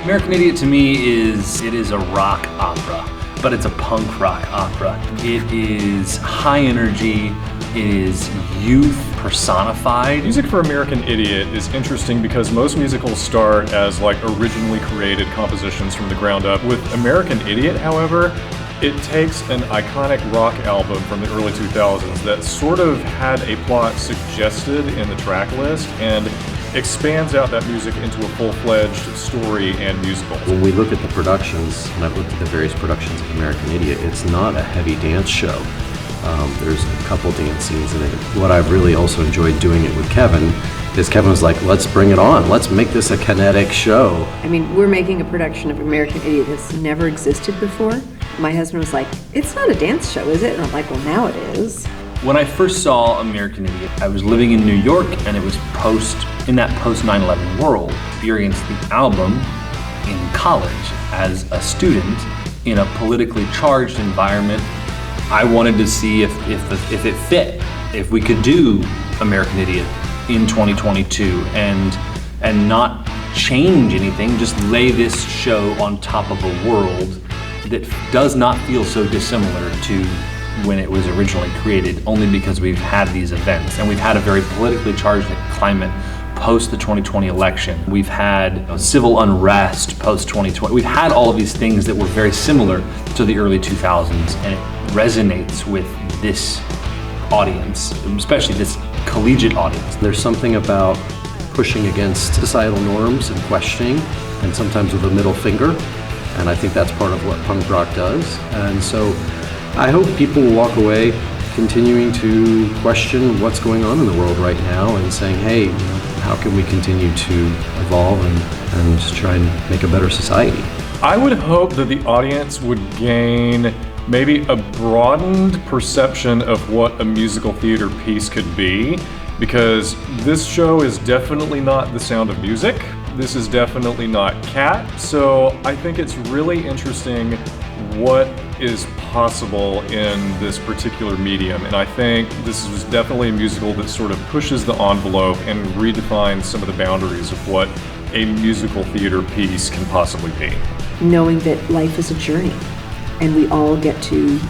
American Idiot to me is a rock opera, but it's a punk rock opera. It is high energy, it is youth personified. Music for American Idiot is interesting because most musicals start as like originally created compositions from the ground up. With American Idiot, however, it takes an iconic rock album from the early 2000s that sort of had a plot suggested in the track list and expands out that music into a full-fledged story and musical. When we look at the productions, and I've looked at the various productions of American Idiot, it's not a heavy dance show. There's a couple dance scenes in it. What I've really also enjoyed doing it with Kevin is Kevin was like, let's bring it on. Let's make this a kinetic show. I mean, we're making a production of American Idiot that's never existed before. My husband was like, it's not a dance show, is it? And I'm like, well, now it is. When I first saw American Idiot, I was living in New York, and it was in that post 9/11 world. Experienced the album in college as a student in a politically charged environment. I wanted to see if it fit, if we could do American Idiot in 2022 and not change anything, just lay this show on top of a world that does not feel so dissimilar to when it was originally created, only because we've had these events and we've had a very politically charged climate post the 2020 election. We've had civil unrest post 2020. We've had all of these things that were very similar to the early 2000s, and it resonates with this audience, especially this collegiate audience. There's something about pushing against societal norms and questioning, and sometimes with a middle finger, and I think that's part of what punk rock does. And so I hope people will walk away continuing to question what's going on in the world right now and saying, hey, how can we continue to evolve and just try and make a better society? I would hope that the audience would gain maybe a broadened perception of what a musical theater piece could be, because this show is definitely not The Sound of Music. This is definitely not Cat. So I think it's really interesting what is possible in this particular medium, and I think this is definitely a musical that sort of pushes the envelope and redefines some of the boundaries of what a musical theater piece can possibly be. Knowing that life is a journey and we all get to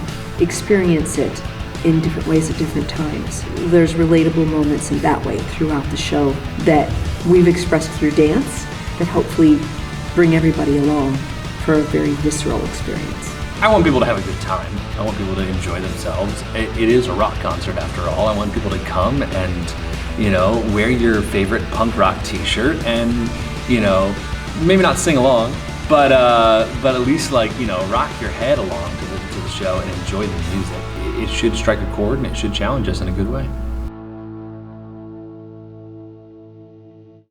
experience it in different ways at different times. There's relatable moments in that way throughout the show that we've expressed through dance that hopefully bring everybody along for a very visceral experience. I want people to have a good time. I want people to enjoy themselves. It is a rock concert after all. I want people to come and, wear your favorite punk rock t-shirt and, maybe not sing along, but at least rock your head along to the show and enjoy the music. It should strike a chord and it should challenge us in a good way.